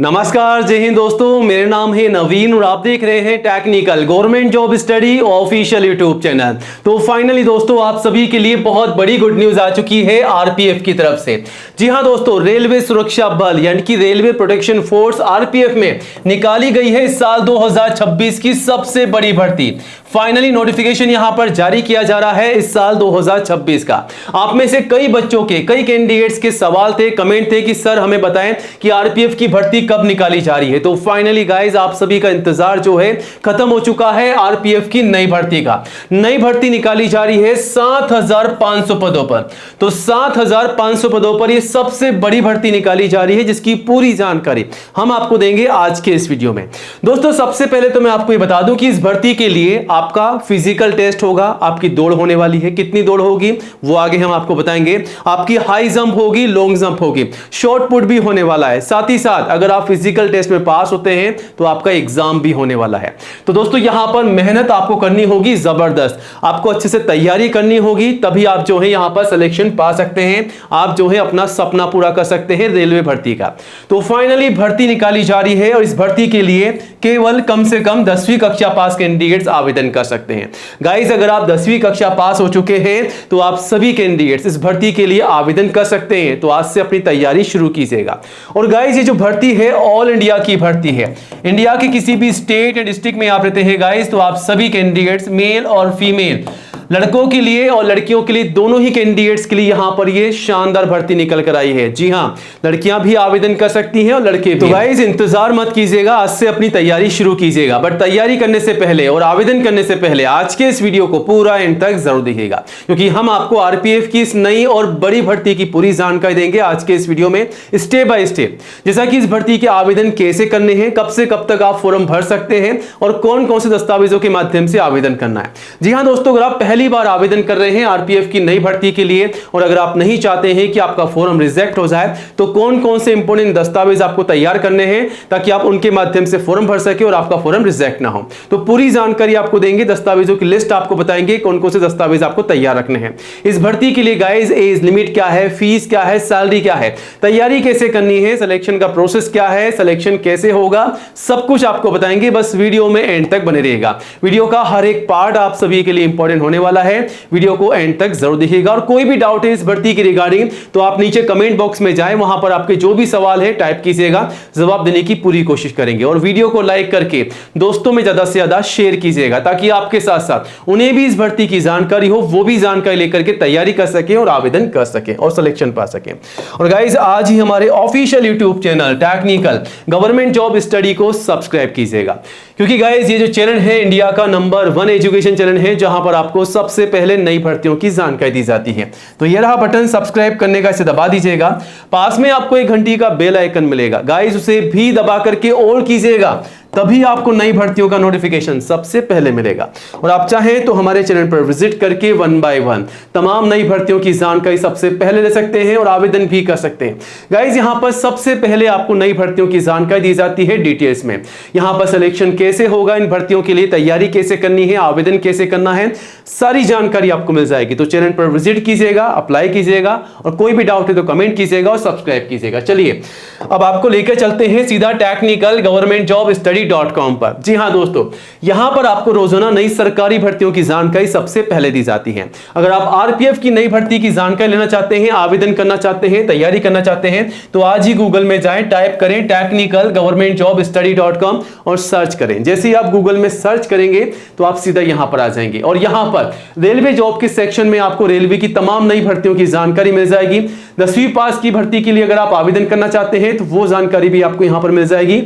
नमस्कार, जय हिंद दोस्तों। मेरा नाम है नवीन और आप देख रहे हैं technical government job study official YouTube channel. तो फाइनली दोस्तों, आप सभी के लिए बहुत बड़ी गुड न्यूज आ चुकी है आरपीएफ की तरफ से। जी हां दोस्तों, रेलवे सुरक्षा बल यानी कि रेलवे प्रोटेक्शन फोर्स आरपीएफ में निकाली गई है इस साल 2026 की सबसे बड़ी भर्ती। फाइनली नोटिफिकेशन यहां पर जारी किया जा रहा है इस साल 2026 का। आप में से कई बच्चों के, कई कैंडिडेट्स के सवाल थे, कमेंट थे कि सर हमें बताएं कि आरपीएफ की भर्ती कब निकाली जा रही है। तो फाइनली गाइस, आप सभी का इंतजार जो है खत्म हो चुका है। आरपीएफ की नई भर्ती का नई भर्ती निकाली जा रही है 7500 पदों पर। तो 7500 पदों पर यह सबसे बड़ी भर्ती निकाली जा रही है, जिसकी पूरी जानकारी हम आपको देंगे आज के इस वीडियो में। दोस्तों, सबसे पहले तो मैं आपको यह बता दूं कि इस भर्ती के लिए आपका फिजिकल टेस्ट होगा, आपकी दौड़ होने वाली है। कितनी दौड़ होगी वो आगे हम आपको बताएंगे। आपकी हाई जंप होगी, लॉन्ग जंप होगी, शॉर्ट पुट भी होने वाला है। साथ ही साथ अगर आप फिजिकल टेस्ट में पास होते हैं तो आपका एग्जाम भी होने वाला है। तो दोस्तों, यहां पर मेहनत आपको करनी होगी जबरदस्त, आपको अच्छे से तैयारी करनी होगी, तभी आप जो है यहां पर सिलेक्शन पा सकते हैं। आप जो है अपना सपना पूरा कर सकते हैं रेलवे भर्ती का। तो फाइनली भर्ती निकाली जा रही है और इस भर्ती के लिए केवल कम से कम 10वीं कक्षा पास कैंडिडेट्स आवेदन कर सकते हैं। गाइस, अगर आप 10वीं कक्षा पास हो चुके हैं तो आप सभी कैंडिडेट्स इस भर्ती के लिए आवेदन कर सकते हैं। तो आज से अपनी तैयारी शुरू कीजिएगा। और गाइस, ये जो भर्ती है ऑल इंडिया की भर्ती है। इंडिया के किसी भी स्टेट या डिस्ट्रिक्ट में आप रहते हैं गाइस, तो आप सभी कैंडिडेट्स, मेल और फीमेल, लड़कों के लिए और लड़कियों के लिए, दोनों ही कैंडिडेट्स के लिए यहां पर ये शानदार भर्ती निकल कर आई है। जी हां, लड़कियां भी आवेदन कर सकती हैं और लड़के भी। तो गाइस, इंतजार मत कीजिएगा, आज से अपनी तैयारी शुरू कीजिएगा। बट तैयारी करने से पहले और आवेदन करने से पहले आज के इस वीडियो को पूरा एंड तक जरूर देखिएगा, क्योंकि हम आपको आरपीएफ की इस नई और बड़ी भर्ती की पूरी जानकारी देंगे आज के इस वीडियो में, स्टेप बाय स्टेप। जैसा कि इस भर्ती के आवेदन कैसे करने हैं, कब से कब तक आप फॉर्म भर सकते हैं और कौन कौन से दस्तावेजों के माध्यम से आवेदन करना है। जी हां दोस्तों, अगर आप पहली बार आवेदन कर रहे हैं आरपीएफ की नई भर्ती के लिए और अगर आप नहीं चाहते हैं कि आपका फॉर्म रिजेक्ट हो जाए, तो कौन कौन से इंपॉर्टेंट दस्तावेज आपको तैयार करने हैं ताकि आप उनके माध्यम से फॉर्म भर सके और आपका फॉर्म रिजेक्ट ना हो, तो पूरी जानकारी आपको देंगे। दस्तावेजों की लिस्ट आपको बताएंगे कौन कौन से दस्तावेज आपको तैयार रखने हैं इस भर्ती के लिए। गाइस, एज लिमिट क्या है, फीस क्या है, सैलरी क्या है, तैयारी कैसे करनी है, सिलेक्शन का प्रोसेस क्या है, सिलेक्शन कैसे होगा, सब कुछ आपको बताएंगे। बस वीडियो में एंड तक बने रहिएगा। वीडियो का हर एक पार्ट आप सभी के लिए इंपॉर्टेंट होने वाला है। वीडियो को एंड तक जरूर देखिएगा। और कोई भी डाउट है इस भर्ती के रिगार्डिंग तो आप नीचे कमेंट बॉक्स में जाएं, वहां पर आपके जो भी सवाल है टाइप कीजिएगा, जवाब देने की पूरी कोशिश करेंगे। और वीडियो को लाइक करके दोस्तों में ज्यादा से ज्यादा शेयर कीजिएगा, ताकि आपके साथ साथ उन्हें भी इस भर्ती की जानकारी हो, वो भी जानकारी लेकर के तैयारी कर सके और आवेदन कर सके और सिलेक्शन पा सके। और गाइज, आज ही हमारे official YouTube channel technical government job study को सब्सक्राइब कीजिएगा, क्योंकि गाइज ये जो चैनल है इंडिया का नंबर 1 एजुकेशन चैनल है, जहां पर आपको सबसे पहले नई भर्तियों की जानकारी दी जाती है। तो ये रहा बटन सब्सक्राइब करने का, इसे दबा दीजिएगा। पास में आपको एक घंटी का बेल आइकन मिलेगा गाइस, उसे भी दबा करके ऑल कीजिएगा, तभी आपको नई भर्तियों का नोटिफिकेशन सबसे पहले मिलेगा। और आप चाहें तो हमारे चैनल पर विजिट करके 1 बाय 1 तमाम नई भर्तियों की जानकारी सबसे पहले ले सकते हैं और आवेदन भी कर सकते हैं। गाइस, यहां पर सबसे पहले आपको नई भर्तियों की जानकारी दी जाती है डिटेल्स में। यहां पर सिलेक्शन कैसे होगा इन भर्तियों के लिए, तैयारी कैसे करनी है, आवेदन कैसे करना है, सारी जानकारी आपको मिल जाएगी। तो चैनल पर विजिट कीजिएगा, अप्लाई कीजिएगा और कोई भी डाउट है तो कमेंट कीजिएगा और सब्सक्राइब कीजिएगा। चलिए, अब आपको लेकर चलते हैं सीधा technical government job study .com पर। जी हां दोस्तों, यहां पर आपको रोजाना नई सरकारी भर्तियों की जानकारी सबसे पहले दी जाती है। अगर आप आरपीएफ की नई भर्ती की जानकारी लेना चाहते हैं, आवेदन करना चाहते हैं, तैयारी करना चाहते हैं, तो आज ही गूगल में जाएं, टाइप करें technical government job study .com और सर्च करें। जैसे ही आप गूगल में सर्च करेंगे तो आप सीधा यहां पर आ जाएंगे और यहां पर रेलवे जॉब के सेक्शन में आपको रेलवे की तमाम नई भर्तियों की जानकारी मिल जाएगी। 10वीं पास की भर्ती के लिए अगर आप आवेदन करना चाहते हैं तो वो जानकारी भी आपको यहां पर मिल जाएगी।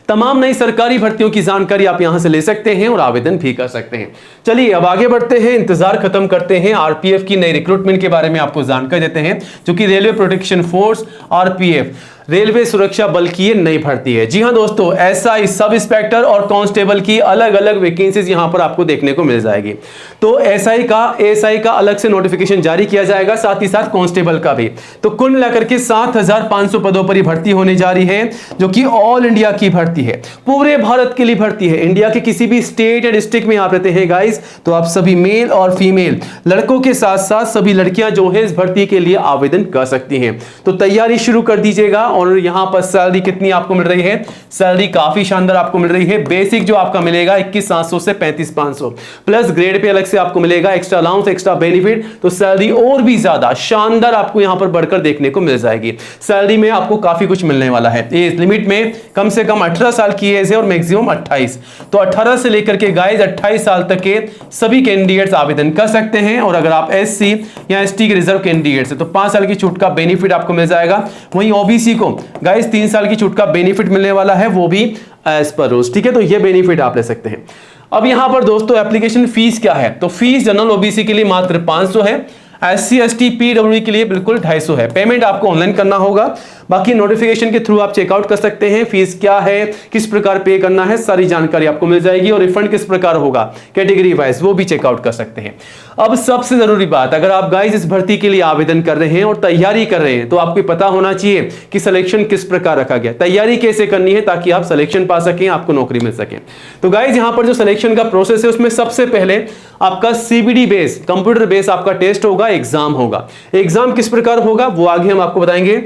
तमाम नई सरकारी भर्तियों की जानकारी आप यहां से ले सकते हैं और आवेदन भी कर सकते हैं। चलिए, अब आगे बढ़ते हैं, इंतजार खत्म करते हैं, आरपीएफ की नई रिक्रूटमेंट के बारे में आपको जानकारी देते हैं, जो कि railway protection force RPF railway सुरक्षा बल की ये नई भर्ती है। जी हां दोस्तों, एसआई, सब इंस्पेक्टर और कांस्टेबल की अलग अलग वैकेंसीज यहां पर आपको देखने को मिल जाएगी। तो एसआई का अलग से नोटिफिकेशन जारी किया जाएगा, साथ ही साथ कांस्टेबल का भी। तो कुल मिलाकर के 7500 पदों पर ये भर्ती होने जा रही है, जो कि ऑल इंडिया की भर्ती भर्ती है, पूरे भारत के लिए भर्ती है। इंडिया के किसी भी स्टेट या डिस्ट्रिक्ट में आप रहते हैं गाइस, तो आप सभी मेल और फीमेल लड़कों के साथ साथ सभी लड़कियां जो है इस भर्ती के लिए आवेदन कर सकती हैं। तो तैयारी शुरू कर दीजिएगा। और यहां पर सैलरी कितनी आपको मिल रही है? सैलरी काफी शानदार आपको मिल रही है। बेसिक जो आपका मिलेगा 21,700 से 35,500, प्लस ग्रेड पे अलग से आपको मिलेगा एक्स्ट्रा अलाउंस, एक्स्ट्रा बेनिफिट, तो सैलरी और भी ज्यादा शानदार आपको यहां पर बढ़कर देखने को मिल जाएगी। सैलरी में आपको काफी कुछ मिलने वाला है। एज लिमिट में कम से कम 18 साल की एज है और मैक्सिमम 28, तो 18 से लेकर के गाइस 28 साल तक के सभी कैंडिडेट्स आवेदन कर सकते हैं। और अगर आप एससी या एसटी के रिजर्व कैंडिडेट्स हैं तो 5 साल की छूट का बेनिफिट आपको मिल जाएगा। वहीं ओबीसी को गाइस 3 साल की छूट का बेनिफिट मिलने वाला है, वो भी एज पर रूल्स, ठीक है। तो ये बेनिफिट आप ले सकते हैं। अब यहां पर दोस्तों एप्लीकेशन फीस क्या है? तो फीस जनरल ओबीसी के लिए मात्र 500 है, एससी एसटी पीडब्ल्यूडी के लिए बिल्कुल 250 है। पेमेंट आपको ऑनलाइन करना होगा, बाकी नोटिफिकेशन के थ्रू आप चेकआउट कर सकते हैं। फीस क्या है, किस प्रकार पे करना है, सारी जानकारी आपको मिल जाएगी। और रिफंड किस प्रकार होगा कैटेगरी वाइज, वो भी चेकआउट कर सकते हैं। अब सबसे जरूरी बात, अगर आप गाइस इस भर्ती के लिए आवेदन कर रहे हैं और तैयारी कर रहे हैं तो आपको पता होना चाहिए कि सिलेक्शन किस प्रकार रखा गया, तैयारी कैसे करनी है ताकि आप सिलेक्शन पा सकें, आपको नौकरी मिल सके। तो गाइस यहां पर जो सिलेक्शन का प्रोसेस है उसमें सबसे पहले आपका सीबीडी बेस, कंप्यूटर बेस आपका टेस्ट होगा, एग्जाम होगा। एग्जाम किस प्रकार होगा वो आगे हम आपको बताएंगे।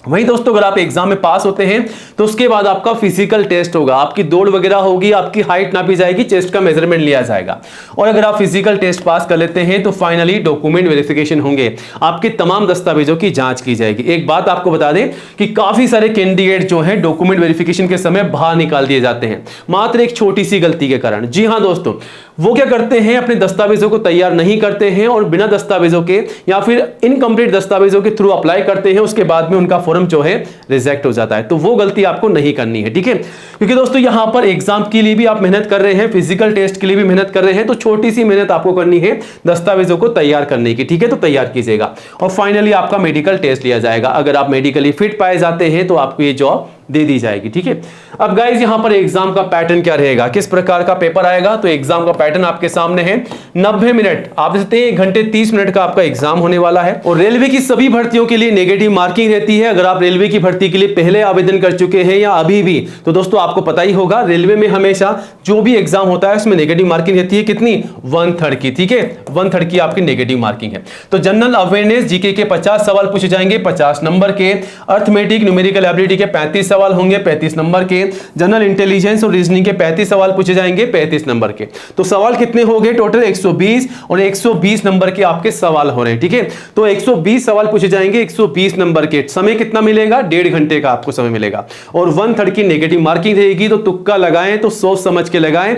वहीं दोस्तों अगर आप एग्जाम में पास होते हैं तो उसके बाद आपका फिजिकल टेस्ट होगा, आपकी दौड़ वगैरह होगी, आपकी हाइट नापी जाएगी, चेस्ट का मेजरमेंट लिया जाएगा। और अगर आप फिजिकल टेस्ट पास कर लेते हैं तो फाइनली डॉक्यूमेंट वेरिफिकेशन होंगे, आपके तमाम दस्तावेजों की जांच की जाएगी। एक बात आपको बता दें कि काफी सारे कैंडिडेट जो हैं डॉक्यूमेंट वेरिफिकेशन के समय बाहर निकाल दिए जाते हैं मात्र एक छोटी सी गलती के कारण। जी हाँ दोस्तों, वो क्या करते हैं, अपने दस्तावेजों को तैयार नहीं करते हैं और बिना दस्तावेजों के या फिर इनकम्प्लीट दस्तावेजों के थ्रू अप्लाई करते हैं, उसके बाद में उनका फॉर्म जो है रिजेक्ट हो जाता है। तो वो गलती आपको नहीं करनी है, ठीक है। क्योंकि दोस्तों यहां पर एग्जाम के लिए भी आप मेहनत कर रहे हैं, फिजिकल टेस्ट के लिए भी मेहनत कर रहे हैं, तो छोटी सी मेहनत आपको करनी है दस्तावेजों को तैयार करने की, ठीक है। तो तैयार कीजिएगा और फाइनली आपका मेडिकल टेस्ट लिया जाएगा। अगर आप मेडिकली फिट पाए जाते हैं तो आपको ये जॉब दे दी जाएगी, ठीक है। अब गाइस यहां पर एग्जाम का पैटर्न क्या रहेगा, किस प्रकार का पेपर आएगा? तो एग्जाम का पैटर्न आपके सामने है। 90 मिनट आप देखते हैं, 1 घंटे 30 मिनट का आपका एग्जाम होने वाला है। और रेलवे की सभी भर्तियों के लिए नेगेटिव मार्किंग रहती है। अगर आप रेलवे की भर्ती के लिए पहले आवेदन कर चुके हैं या अभी भी, तो दोस्तों आपको पता ही होगा रेलवे में हमेशा जो भी एग्जाम होता है उसमें नेगेटिव मार्किंग रहती है। कितनी? 1/3 की, ठीक है। 1/3 की आपकी नेगेटिव मार्किंग है। तो जनरल अवेयरनेस जीके के 50 सवाल पूछे जाएंगे 50 नंबर के, अर्थमेटिक न्यूमेरिकल एबिलिटी के 35 सवाल होंगे 35 नंबर के, जनरल इंटेलिजेंस और रीजनिंग के 35 सवाल पूछे जाएंगे 35 नंबर के। तो सवाल कितने हो गए टोटल? 120, और 120 नंबर के आपके सवाल हो रहे हैं, ठीक है। तो 120 सवाल पूछे जाएंगे 120 नंबर के। समय कितना मिलेगा? 1.5 घंटे का आपको समय मिलेगा। और 1/3 की नेगेटिव मार्किंग रहेगी। तो तुक्का लगाएं तो सोच समझ के लगाएं,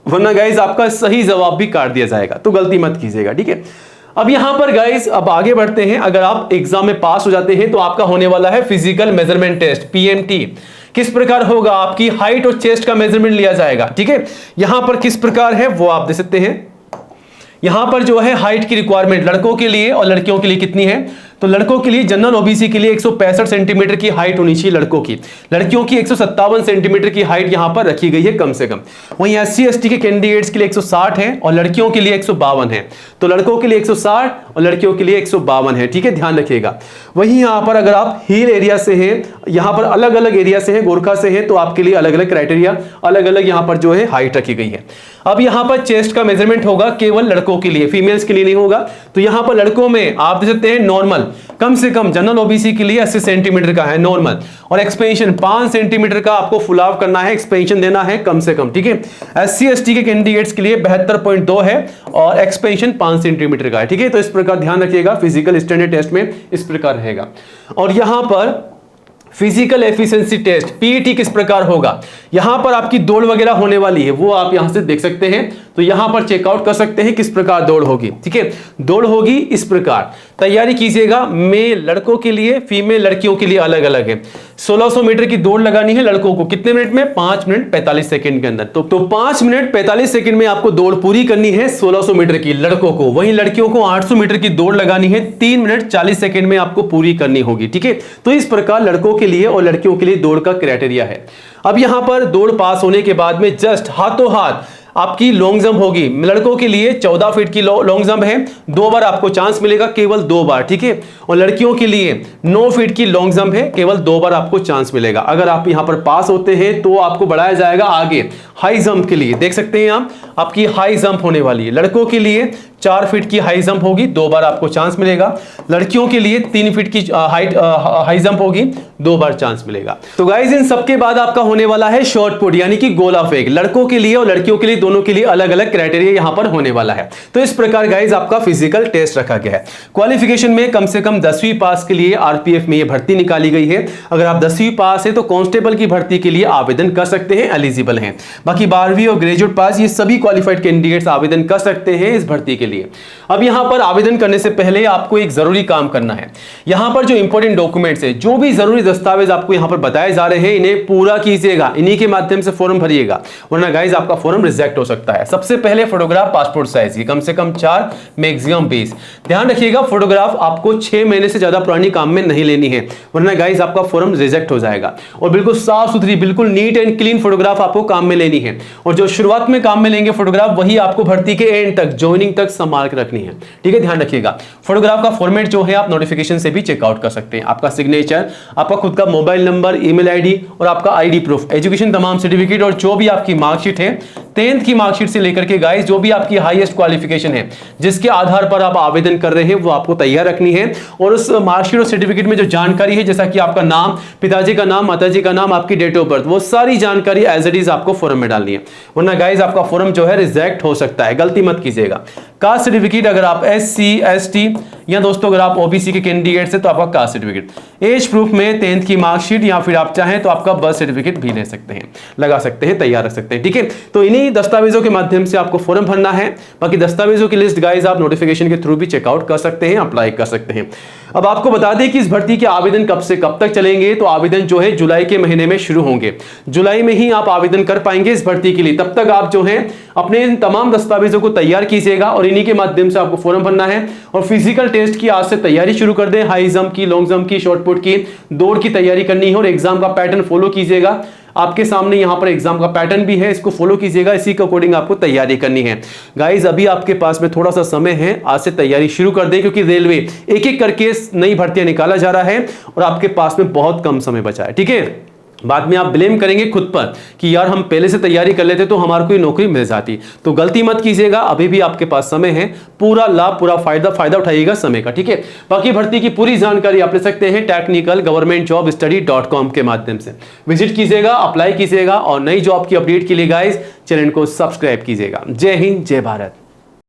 वरना गाइस आपका सही जवाब भी काट दिया जाएगा। तो गलती मत कीजिएगा, ठीक है। अब यहां पर गाइस अब आगे बढ़ते हैं। अगर आप एग्जाम में पास हो जाते हैं तो आपका होने वाला है फिजिकल मेजरमेंट टेस्ट, पीएमटी। किस प्रकार होगा? आपकी हाइट और चेस्ट का मेजरमेंट लिया जाएगा, ठीक है। यहां पर किस प्रकार है वो आप देख सकते हैं। यहां पर जो है हाइट की रिक्वायरमेंट लड़कों के लिए और लड़कियों के लिए कितनी है? तो लड़कों के लिए जनरल ओबीसी के लिए 165 सेंटीमीटर की हाइट होनी चाहिए लड़कों की, लड़कियों की 157 सेंटीमीटर की हाइट यहां पर रखी गई है कम से कम। वहीं एससी एसटी के कैंडिडेट्स के लिए 160 है और लड़कियों के लिए 152 है। तो लड़कों के लिए 160 और लड़कियों के लिए 152 है, ठीक है, ध्यान रखिएगा। वहीं यहां पर अगर आप हिल एरिया से हैं, यहां पर अलग अलग एरिया से हैं, गोरखा से हैं, तो आपके लिए अलग अलग क्राइटेरिया, अलग अलग यहां पर जो है हाइट रखी गई है। अब यहां पर चेस्ट का मेजरमेंट होगा केवल लड़कों के लिए, फीमेल्स के लिए नहीं होगा। तो यहां पर लड़कों में आप देख सकते हैं नॉर्मल कम से कम जनरल ओबीसी के लिए 80 सेंटीमीटर का है नॉर्मल, और एक्सपेंशन 5 सेंटीमीटर का आपको फुलाव करना है, एक्सपेंशन देना है कम से कम, ठीक है। एससी एसटी के कैंडिडेट्स के लिए 72.2 है और एक्सपेंशन 5 सेंटीमीटर का है, ठीक है। तो इस प्रकार ध्यान रखिएगा, फिजिकल स्टैंडर्ड टेस्ट में इस प्रकार रहेगा। और यहां पर फिजिकल एफिशिएंसी टेस्ट पीईटी किस प्रकार होगा? यहां पर आपकी दौड़ वगैरह होने वाली है, वो आप यहां से देख सकते हैं। तो यहां पर चेकआउट कर सकते हैं किस प्रकार दौड़ होगी, ठीक है। दौड़ होगी इस प्रकार, तैयारी कीजिएगा। मेल लड़कों के लिए, फीमेल लड़कियों के लिए अलग अलग है। 1600 मीटर की दौड़ लगानी है लड़कों को, कितने मिनट में? 5 मिनट 45 सेकंड के अंदर। तो 5 मिनट 45 सेकंड में आपको दौड़ पूरी करनी है 1600 मीटर की लड़कों को। वहीं लड़कियों को 800 मीटर की दौड़ लगानी है, 3 मिनट 40 सेकंड में आपको पूरी करनी होगी, ठीक है। तो इस प्रकार लड़कों के लिए और लड़कियों के लिए दौड़ का क्राइटेरिया है। अब यहां पर दौड़ पास होने के बाद में जस्ट हाथों हाथ आपकी लॉन्ग जंप होगी। लड़कों के लिए 14 फीट की लॉन्ग जंप है, 2 बार आपको चांस मिलेगा, केवल 2 बार, ठीक है। और लड़कियों के लिए 9 फीट की लॉन्ग जंप है, केवल 2 बार आपको चांस मिलेगा। अगर आप यहां पर पास होते हैं तो आपको बढ़ाया जाएगा आगे हाई जंप के लिए। देख सकते हैं आप, आपकी हाई जंप होने वाली है। लड़कों के लिए 4 फीट की हाई जंप होगी, 2 बार आपको चांस मिलेगा। लड़कियों के लिए 3 फीट की हाई जंप होगी, 2 बार चांस मिलेगा। तो गाइस इन सबके बाद आपका होने वाला है शॉर्ट पुट यानी कि गोला फेंक। लड़कों के लिए और लड़कियों के लिए दोनों के लिए अलग अलग क्राइटेरिया यहां पर होने वाला है। तो इस प्रकार गाइस आपका फिजिकल टेस्ट रखा गया है। क्वालिफिकेशन में कम से कम 10वीं पास के लिए आरपीएफ में यह भर्ती निकाली गई है। अगर आप 10वीं पास है तो कांस्टेबल की भर्ती के लिए आवेदन कर सकते हैं, एलिजिबल हैं। बाकी 12वीं और ग्रेजुएट पास ये सभी क्वालिफाइड कैंडिडेट्स आवेदन कर सकते हैं इस भर्ती के लिए। अब यहां पर आवेदन करने से पहले आपको एक जरूरी काम करना है। यहां पर जो इंपॉर्टेंट डॉक्यूमेंट्स है, जो भी जरूरी दस्तावेज आपको यहां पर बताए जा रहे हैं, इन्हें पूरा कीजिएगा, इन्हीं के माध्यम से फॉर्म भरिएगा, वरना गाइस आपका फॉर्म रिजेक्ट हो सकता है। सबसे पहले फोटोग्राफ पासपोर्ट साइज की, कम से कम 4, मैक्सिमम 20। ध्यान रखिएगा फोटोग्राफ आपको 6 महीने से ज्यादा पुरानी काम में नहीं लेनी है, वरना गाइस आपका फॉर्म रिजेक्ट हो जाएगा। और बिल्कुल साफ सुथरी, बिल्कुल नीट एंड क्लीन फोटोग्राफ आपको काम में लेनी है। और जो शुरुआत में काम में लेंगे फोटोग्राफ, वही आपको भर्ती के एंड तक, ज्वाइनिंग तक संभाल के रखनी है, ठीक है। ध्यान रखिएगा फोटोग्राफ का फॉर्मेट जो है आप नोटिफिकेशन से भी चेकआउट कर सकते हैं। आपका सिग्नेचर, आपका खुद का मोबाइल नंबर, ईमेल आईडी और आपका आईडी प्रूफ, एजुकेशन तमाम सर्टिफिकेट और जो भी आपकी मार्कशीट है, 10th की मार्कशीट से लेकर के गाइस जो भी आपकी हाईएस्ट क्वालिफिकेशन है, जिसके आधार पर आप आवेदन कर रहे हैं, वो आपको तैयार रखनी है। और उस मार्कशीट और सर्टिफिकेट में जो जानकारी है, जैसा कि आपका नाम, पिताजी का नाम, माताजी का नाम, आपकी डेट ऑफ बर्थ, वो सारी जानकारी एज इट इज आपको फॉर्म में डालनी है, वरना गाइस आपका फॉर्म जो है रिजेक्ट हो सकता है। गलती मत कीजिएगा। कास्ट सर्टिफिकेट, अगर आप SC ST या दोस्तों अगर आप OBC के कैंडिडेट है तो आपका कास्ट सर्टिफिकेट, एज प्रूफ में 10th की मार्कशीट, या फिर आप चाहें तो आपका बर्थ सर्टिफिकेट भी ले सकते हैं, लगा सकते हैं, तैयार रख सकते हैं, ठीक है। तो इन्हीं दस्तावेजों के माध्यम से आपको फॉर्म भरना है। बाकी दस्तावेजों की लिस्ट गाइस आप नोटिफिकेशन के थ्रू भी चेकआउट कर सकते हैं, अप्लाई कर सकते हैं। अब आपको बता दें कि इस भर्ती के आवेदन कब से कब तक चलेंगे। तो आवेदन जो है जुलाई के महीने में शुरू होंगे, जुलाई में ही आप आवेदन कर पाएंगे इस भर्ती के लिए। तब तक आप जो है अपने इन तमाम दस्तावेजों को तैयार कीजिएगा और इन्हीं के माध्यम से आपको फॉर्म भरना है। और फिजिकल टेस्ट की आज से तैयारी शुरू कर दें, हाई जंप की, लॉन्ग जंप की, शॉर्ट पुट की, दौड़ की तैयारी करनी है। और एग्जाम का पैटर्न फॉलो कीजिएगा, आपके सामने यहां पर एग्जाम का पैटर्न भी है, इसको फॉलो कीजिएगा, इसी के अकॉर्डिंग आपको तैयारी करनी है। गाइस अभी आपके पास में थोड़ा सा समय है, आज से तैयारी शुरू कर दें, क्योंकि रेलवे एक एक करके नई भर्तियां निकाला जा रहा है और आपके पास में बहुत कम समय बचा है, ठीक है। बाद में आप ब्लेम करेंगे खुद पर कि यार हम पहले से तैयारी कर लेते तो हमारे को नौकरी मिल जाती। तो गलती मत कीजिएगा, अभी भी आपके पास समय है, पूरा लाभ, पूरा फायदा उठाइएगा समय का, ठीक है। बाकी भर्ती की पूरी जानकारी आप ले सकते हैं technicalgovernmentjobstudy.com के माध्यम से। विजिट कीजिएगा, अप्लाई कीजिएगा और नई जॉब की अपडेट के लिए गाइस चैनल को सब्सक्राइब कीजिएगा। जय हिंद, जय भारत।